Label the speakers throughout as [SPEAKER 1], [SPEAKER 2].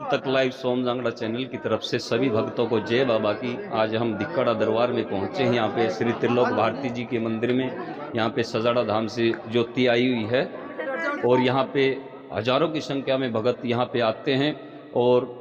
[SPEAKER 1] तक लाइव सोम जांगड़ा चैनल की तरफ से सभी भक्तों को जय बाबा की। आज हम दिक्कड़ा दरबार में पहुंचे हैं। यहाँ पे श्री त्रिलोक भारती जी के मंदिर में यहाँ पे सजाड़ा धाम से ज्योति आई हुई है और यहाँ पे हजारों की संख्या में भक्त यहाँ पे आते हैं और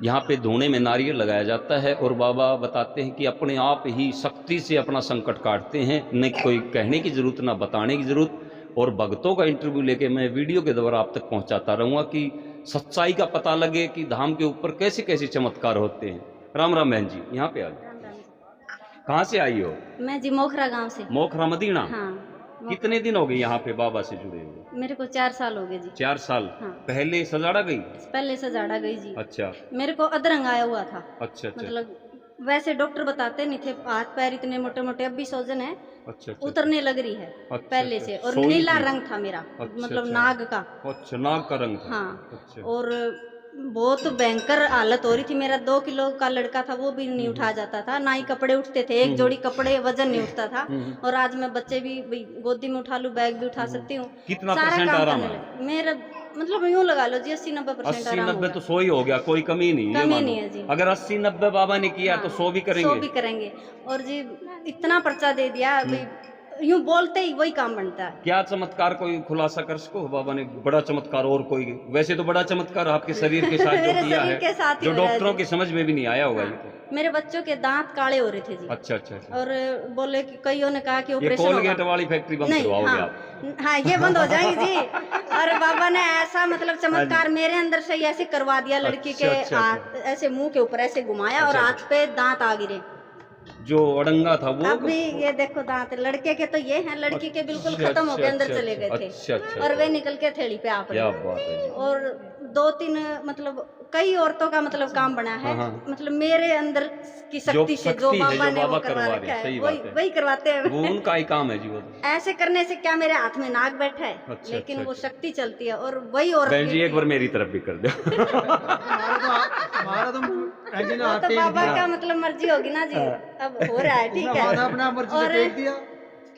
[SPEAKER 1] यहाँ पे धूने में नारियल लगाया जाता है और बाबा बताते हैं कि अपने आप ही शक्ति से अपना संकट काटते हैं, न कोई कहने की जरूरत ना बताने की जरूरत। और भक्तों का इंटरव्यू लेके मैं वीडियो के द्वारा आप तक पहुंचाता रहूंगा कि सच्चाई का पता लगे कि धाम के ऊपर कैसे कैसे चमत्कार होते हैं। राम राम बहन जी, यहाँ पे आ जाओ। कहाँ से आई हो?
[SPEAKER 2] मैं जी मोखरा गांव से।
[SPEAKER 1] मोखरा मदीना?
[SPEAKER 2] हाँ।
[SPEAKER 1] कितने दिन हो गए यहाँ पे बाबा से जुड़े हुए?
[SPEAKER 2] मेरे को 4 साल हो गए जी।
[SPEAKER 1] 4 साल?
[SPEAKER 2] हाँ।
[SPEAKER 1] पहले सजाड़ा गई?
[SPEAKER 2] पहले सजाड़ा गई जी।
[SPEAKER 1] अच्छा।
[SPEAKER 2] मेरे को अधरंग आया हुआ था।
[SPEAKER 1] अच्छा।
[SPEAKER 2] मतलब वैसे डॉक्टर बताते नहीं थे, हाथ पैर इतने मोटे मोटे, अब भी सोजन है।
[SPEAKER 1] अच्छा।
[SPEAKER 2] उतरने लग रही है।
[SPEAKER 1] अच्छा,
[SPEAKER 2] पहले से। और
[SPEAKER 1] सोई
[SPEAKER 2] नीला
[SPEAKER 1] थी?
[SPEAKER 2] रंग था मेरा।
[SPEAKER 1] अच्छा,
[SPEAKER 2] मतलब
[SPEAKER 1] अच्छा।
[SPEAKER 2] नाग का।
[SPEAKER 1] अच्छा, नाग का रंग था।
[SPEAKER 2] हाँ।
[SPEAKER 1] अच्छा।
[SPEAKER 2] और बहुत भयंकर हालत हो रही थी। मेरा 2 किलो का लड़का था, वो भी नहीं उठा जाता था, ना ही कपड़े उठते थे, एक जोड़ी कपड़े वजन नहीं उठता था। और आज मैं बच्चे भी गोदी में उठा लूं, बैग भी उठा सकती हूँ।
[SPEAKER 1] कितना
[SPEAKER 2] सारा
[SPEAKER 1] परसेंट
[SPEAKER 2] काम
[SPEAKER 1] आराम
[SPEAKER 2] करने
[SPEAKER 1] है?
[SPEAKER 2] लगे। मेरा मतलब यूँ लगा लो जी 80-90% आराम
[SPEAKER 1] 80-90
[SPEAKER 2] होगा।
[SPEAKER 1] तो 100 ही हो गया, कोई कमी नहीं है।
[SPEAKER 2] कमी नहीं है जी।
[SPEAKER 1] अगर 80-90 बाबा ने किया तो 100 भी करेंगे।
[SPEAKER 2] 100 भी करेंगे। और जी इतना पर्चा दे दिया, यूं बोलते ही वही काम बनता है।
[SPEAKER 1] क्या चमत्कार कोई खुलासा कर सको बाबा ने? बड़ा चमत्कार और कोई? वैसे तो बड़ा चमत्कार आपके शरीर के साथ जो किया है, जो डॉक्टरों की समझ में भी नहीं आया होगा। ये तो
[SPEAKER 2] मेरे बच्चों के दांत काले हो रहे थे जी।
[SPEAKER 1] अच्छा।
[SPEAKER 2] और बोले कि कईयों ने कहा कि
[SPEAKER 1] ये
[SPEAKER 2] ऑपरेशन
[SPEAKER 1] कोलगेट वाली फैक्ट्री बंद करवाओगे आप?
[SPEAKER 2] हाँ, ये बंद हो जाएगी जी। और बाबा ने ऐसा मतलब चमत्कार मेरे अंदर से ऐसे करवा दिया, लड़की के हाथ ऐसे मुंह के ऊपर ऐसे घुमाया और हाथ पे दांत आ गिरे।
[SPEAKER 1] जो अड़ंगा था वो?
[SPEAKER 2] अभी ये देखो दांत, लड़के के तो ये हैं, लड़की के बिल्कुल खत्म हो गए, अंदर चले गए थे।
[SPEAKER 1] अच्छा।
[SPEAKER 2] और वे निकल के थैली पे आ पड़े।
[SPEAKER 1] क्या बात है जी।
[SPEAKER 2] और 2-3 मतलब कई औरतों का मतलब काम बना है। मतलब मेरे अंदर की शक्ति से जो बाबा ने वो करवा रखा है, वही करवाते हैं।
[SPEAKER 1] वो उनका ही काम है जी। वो
[SPEAKER 2] ऐसे करने से क्या मेरे हाथ में नाग बैठा है, लेकिन वो शक्ति चलती है। और वही और
[SPEAKER 1] बहन जी एक बार मेरी तरफ भी कर दो।
[SPEAKER 2] वो तो बाबा का मतलब मर्जी होगी ना जी। अब हो रहा है, ठीक है। और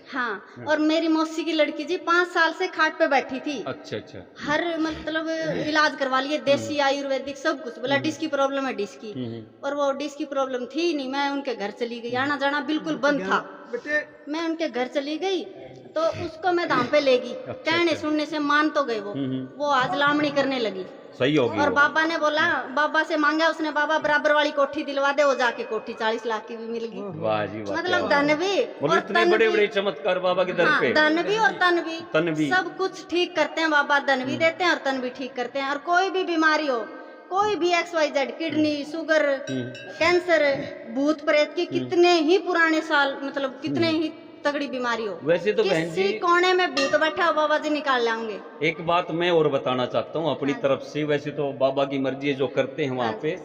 [SPEAKER 2] हाँ, और मेरी मौसी की लड़की जी 5 साल से खाट पे बैठी थी।
[SPEAKER 1] अच्छा।
[SPEAKER 2] हर मतलब इलाज करवा लिए, देसी आयुर्वेदिक सब कुछ। बोला डिस्क की प्रॉब्लम है, डिस्क की। और वो डिस्क की प्रॉब्लम थी नहीं। मैं उनके घर चली गई, आना जाना बिल्कुल बंद था। मैं उनके घर चली गई तो उसको मैं धाम पे ले गई। कहने सुनने से मान तो गए वो आज लामड़ी करने लगी।
[SPEAKER 1] सही होगी।
[SPEAKER 2] और बाबा ने बोला, बाबा से मांगा उसने, बाबा बराबर वाली कोठी दिलवा दे। वो जाके कोठी 40 लाख की भी मिल गई।
[SPEAKER 1] वाह जी वाह।
[SPEAKER 2] मतलब धन भी और
[SPEAKER 1] इतने बड़े चमत्कार बाबा के दर पे।
[SPEAKER 2] धन भी और तन भी सब कुछ ठीक करते हैं बाबा। धन भी देते हैं और तन भी ठीक करते हैं। और कोई भी बीमारी हो, कोई भी XYZ, किडनी, शुगर, कैंसर, भूत प्रेत की कितने ही पुराने साल मतलब कितने ही तगड़ी बीमारी हो,
[SPEAKER 1] वैसे तो बहन जी
[SPEAKER 2] किसी कोने में भूत बैठा हो, बाबा जी निकाल लाएंगे।
[SPEAKER 1] एक बात मैं और बताना चाहता हूँ अपनी तरफ से। वैसे तो बाबा की मर्जी है जो करते हैं वहाँ पे।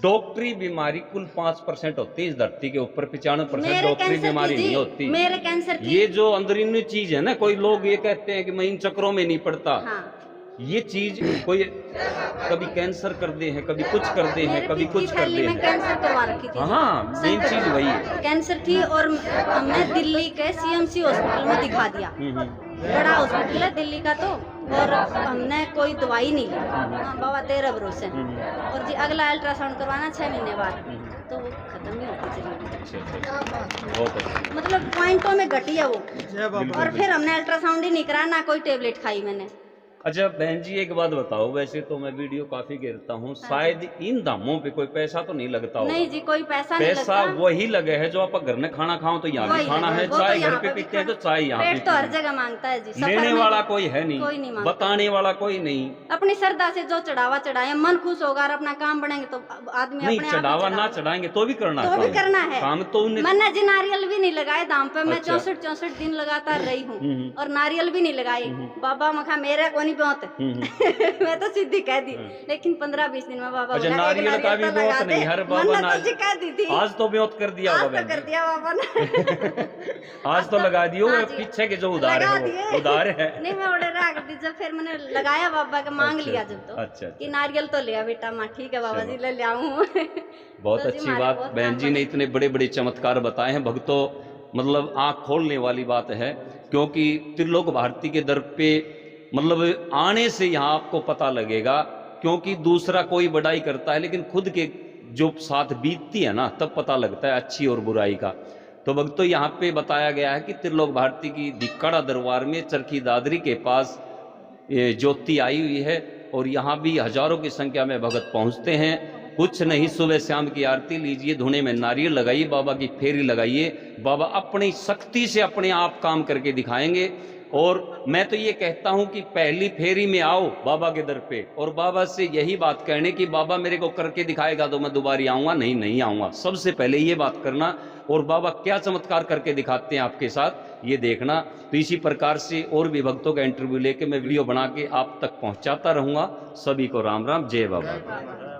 [SPEAKER 1] डॉक्टरी बीमारी कुल 5% होती है इस धरती के ऊपर, 95% डॉक्टरी बीमारी नहीं होती।
[SPEAKER 2] मेरे कैंसर थी।
[SPEAKER 1] ये जो अंदरूनी चीज है ना, कोई लोग ये कहते हैं कि मैं इन चक्रों में नहीं पड़ता। ये चीज कोई कभी कैंसर कर दे हैं, कभी कुछ कर दे हैं, कभी कुछ कर दे हैं।
[SPEAKER 2] कैंसर करवा रखी थी।
[SPEAKER 1] हाँ, मेन चीज वही है।
[SPEAKER 2] कैंसर थी और हमने दिल्ली के CMC हॉस्पिटल में दिखा दिया। बड़ा हॉस्पिटल है दिल्ली का तो। और हमने कोई दवाई नहीं ली। हाँ, बाबा तेरा भरोसे। और जी अगला अल्ट्रासाउंड करवाना 6 महीने बाद, तो वो खत्म ही होती चली।
[SPEAKER 1] बहुत अच्छा।
[SPEAKER 2] मतलब पॉइंटों में घटी है वो। और फिर हमने अल्ट्रासाउंड ही नहीं कराया, ना कोई टेबलेट खाई मैंने।
[SPEAKER 1] अच्छा बहन जी एक बात बताओ, वैसे तो मैं वीडियो काफी घेरता हूँ, शायद इन दामों पे कोई पैसा तो नहीं लगता होगा?
[SPEAKER 2] नहीं जी, कोई पैसा नहीं लगता।
[SPEAKER 1] पैसा वही लगे है जो आप घर में खाना खाओ तो यहाँ भी खाना है, चाय घर पे पीते हैं तो चाय यहाँ
[SPEAKER 2] पेट तो हर जगह मांगता है जी।
[SPEAKER 1] लेने वाला कोई है नहीं,
[SPEAKER 2] कोई नहीं
[SPEAKER 1] बताने वाला कोई नहीं।
[SPEAKER 2] अपनी श्रद्धा से जो चढ़ावा चढ़ाए, मन खुश होगा और अपना काम बढ़ेंगे तो आदमी
[SPEAKER 1] नहीं चढ़ावा ना चढ़ाएंगे तो भी करना
[SPEAKER 2] तो भी करना है
[SPEAKER 1] काम। तो
[SPEAKER 2] मैंने जी नारियल भी नहीं लगाए दाम पे। मैं 64 दिन लगातार रही हूँ और नारियल भी नहीं लगाई। बाबा मखा मेरा को नहीं बहुत मैं तो सीधी कह दी। लेकिन 15-20 दिन में बाबा
[SPEAKER 1] नारियल का भी बहुत नहीं, हर बाबा
[SPEAKER 2] तो कह दी थी।
[SPEAKER 1] आज तो ब्योत कर दिया
[SPEAKER 2] बाबा, कर दिया बाबा ने।
[SPEAKER 1] आज तो लगा दियो। पीछे के जो उधार है उधार है।
[SPEAKER 2] नहीं मैं ऑर्डर रख दी। जब फिर मैंने लगाया बाबा का मांग लिया जब तो कि नारियल तो लिया बेटा। माँ ठीक है बाबा जी ले आऊँ।
[SPEAKER 1] बहुत अच्छी बात बहन जी ने इतने बड़े बड़े चमत्कार बताए हैं। भक्तों मतलब आँख खोलने वाली बात है, क्योंकि त्रिलोक भारती के दर पे मतलब आने से यहाँ आपको पता लगेगा क्योंकि दूसरा कोई बड़ाई करता है लेकिन खुद के जो साथ बीतती है ना तब पता लगता है अच्छी और बुराई का। तो भक्तों यहाँ पे बताया गया है कि त्रिलोक भारती की धिक्काड़ा दरबार में चरखी दादरी के पास ये ज्योति आई हुई है और यहाँ भी हजारों की संख्या में भगत पहुँचते हैं। कुछ नहीं, सुबह शाम की आरती लीजिए, धुने में नारियल लगाइए, बाबा की फेरी लगाइए, बाबा अपनी शक्ति से अपने आप काम करके दिखाएंगे। और मैं तो ये कहता हूं कि पहली फेरी में आओ बाबा के दर पे और बाबा से यही बात कहने कि बाबा मेरे को करके दिखाएगा तो मैं दोबारा आऊंगा, नहीं आऊंगा। सबसे पहले ये बात करना और बाबा क्या चमत्कार करके दिखाते हैं आपके साथ ये देखना। तो इसी प्रकार से और भी भक्तों का इंटरव्यू लेके मैं वीडियो बना के आप तक पहुंचाता रहूंगा। सभी को राम राम, जय बाबा।